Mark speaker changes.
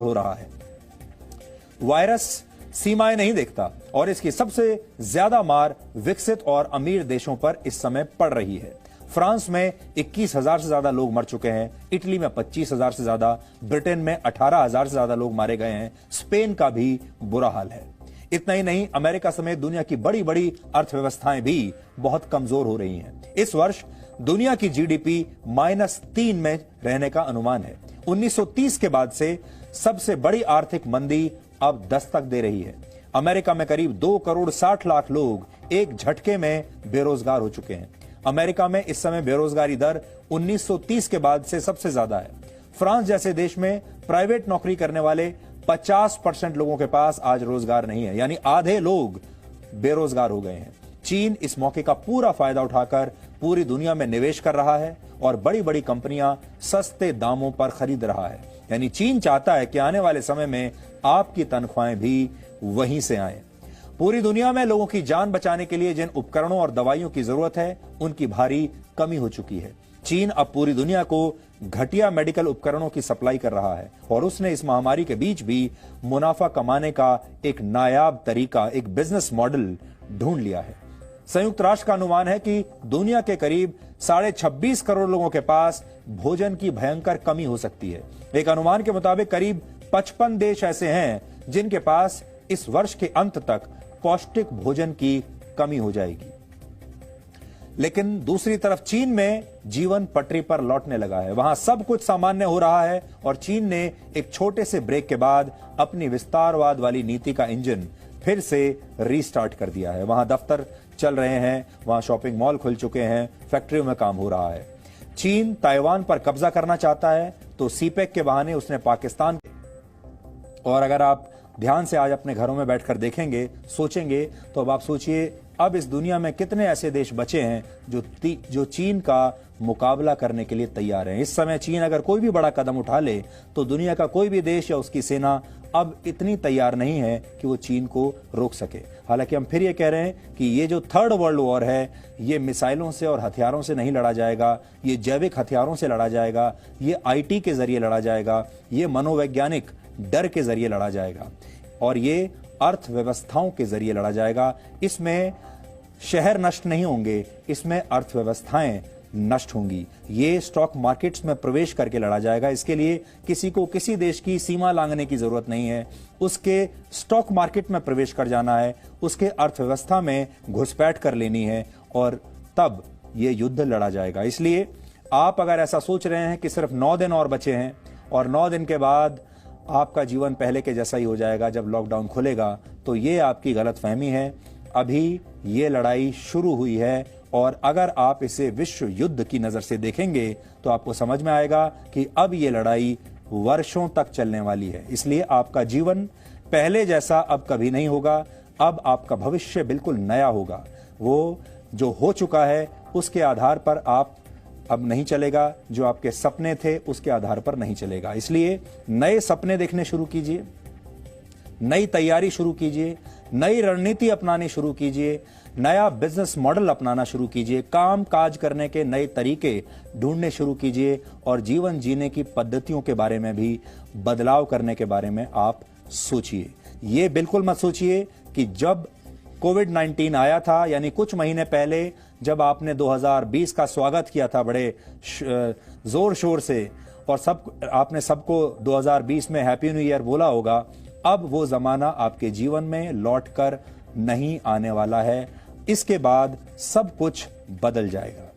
Speaker 1: हो रहा है। वायरस सीमाएं नहीं देखता और इसकी सबसे ज्यादा मार विकसित और अमीर देशों पर इस समय पड़ रही है। फ्रांस में 21,000 से ज्यादा लोग मर चुके हैं, इटली में 25,000 से ज्यादा, ब्रिटेन में 18,000 से ज्यादा लोग मारे गए हैं, स्पेन का भी बुरा हाल है। इतना ही नहीं, अमेरिका समेत दुनिया की बड़ी बड़ी अर्थव्यवस्थाएं भी बहुत कमजोर हो रही हैं। इस वर्ष दुनिया की जीडीपी -3 में रहने का अनुमान है। 1930 के बाद से सबसे बड़ी आर्थिक मंदी अब दस्तक दे रही है। अमेरिका में करीब 2 करोड़ 60 लाख लोग एक झटके में बेरोजगार हो चुके हैं। अमेरिका में इस समय बेरोजगारी दर 1930 के बाद से सबसे ज्यादा है। फ्रांस जैसे देश में प्राइवेट नौकरी करने वाले 50% लोगों के पास आज रोजगार नहीं है, यानी आधे लोग बेरोजगार हो गए हैं। चीन इस मौके का पूरा फायदा उठाकर पूरी दुनिया में निवेश कर रहा है और बड़ी बड़ी कंपनियां सस्ते दामों पर खरीद रहा है। यानी चीन चाहता है कि आने वाले समय में आपकी तनख्वाहें भी वहीं से आए। पूरी दुनिया में लोगों की जान बचाने के लिए जिन उपकरणों और दवाइयों की जरूरत है, उनकी भारी कमी हो चुकी है। चीन अब पूरी दुनिया को घटिया मेडिकल उपकरणों की सप्लाई कर रहा है और उसने इस महामारी के बीच भी मुनाफा कमाने का एक नायाब तरीका, एक बिजनेस मॉडल ढूंढ लिया है। संयुक्त राष्ट्र का अनुमान है कि दुनिया के करीब 26.5 करोड़ लोगों के पास भोजन की भयंकर कमी हो सकती है। एक अनुमान के मुताबिक करीब 55 देश ऐसे हैं जिनके पास इस वर्ष के अंत तक पौष्टिक भोजन की कमी हो जाएगी। लेकिन दूसरी तरफ चीन में जीवन पटरी पर लौटने लगा है। वहां सब कुछ सामान्य हो रहा है और चीन ने एक छोटे से ब्रेक के बाद अपनी विस्तारवाद वाली नीति का इंजन फिर से रीस्टार्ट कर दिया है। वहां दफ्तर चल रहे हैं, वहां शॉपिंग मॉल खुल चुके हैं, फैक्ट्रियों में काम हो रहा है। चीन ताइवान पर कब्जा करना चाहता है तो सीपेक के बहाने उसने पाकिस्तान, और अगर आप ध्यान से आज अपने घरों में बैठकर देखेंगे, सोचेंगे, तो अब आप सोचिए अब इस दुनिया में कितने ऐसे देश बचे हैं जो चीन का मुकाबला करने के लिए तैयार हैं। इस समय चीन अगर कोई भी बड़ा कदम उठा ले तो दुनिया का कोई भी देश या उसकी सेना अब इतनी तैयार नहीं है कि वो चीन को रोक सके। हालांकि हम फिर ये कह रहे हैं कि ये जो थर्ड वर्ल्ड वॉर है, ये मिसाइलों से और हथियारों से नहीं लड़ा जाएगा, ये जैविक हथियारों से लड़ा जाएगा, ये आईटी के जरिए लड़ा जाएगा, ये मनोवैज्ञानिक डर के जरिए लड़ा जाएगा और ये अर्थव्यवस्थाओं के जरिए लड़ा जाएगा। इसमें शहर नष्ट नहीं होंगे, इसमें अर्थव्यवस्थाएं नष्ट होंगी। ये स्टॉक मार्केट्स में प्रवेश करके लड़ा जाएगा। इसके लिए किसी को किसी देश की सीमा लांघने की जरूरत नहीं है, उसके स्टॉक मार्केट में प्रवेश कर जाना है, उसके अर्थव्यवस्था में घुसपैठ कर लेनी है और तब ये युद्ध लड़ा जाएगा। इसलिए आप अगर ऐसा सोच रहे हैं कि सिर्फ 9 दिन और बचे हैं और 9 दिन के बाद आपका जीवन पहले के जैसा ही हो जाएगा जब लॉकडाउन खुलेगा, तो ये आपकी गलतफहमी है। अभी ये लड़ाई शुरू हुई है और अगर आप इसे विश्व युद्ध की नजर से देखेंगे तो आपको समझ में आएगा कि अब ये लड़ाई वर्षों तक चलने वाली है। इसलिए आपका जीवन पहले जैसा अब कभी नहीं होगा। अब आपका भविष्य बिल्कुल नया होगा। वो जो हो चुका है उसके आधार पर आप अब नहीं चलेगा, जो आपके सपने थे उसके आधार पर नहीं चलेगा। इसलिए नए सपने देखने शुरू कीजिए, नई तैयारी शुरू कीजिए, नई रणनीति अपनानी शुरू कीजिए, नया बिजनेस मॉडल अपनाना शुरू कीजिए, काम काज करने के नए तरीके ढूंढने शुरू कीजिए और जीवन जीने की पद्धतियों के बारे में भी बदलाव करने के बारे में आप सोचिए। ये बिल्कुल मत सोचिए कि जब कोविड-19 आया था, यानी कुछ महीने पहले जब आपने 2020 का स्वागत किया था बड़े जोर शोर से और आपने सबको 2020 में हैप्पी न्यू ईयर बोला होगा, अब वो जमाना आपके जीवन में लौटकर नहीं आने वाला है। इसके बाद सब कुछ बदल जाएगा।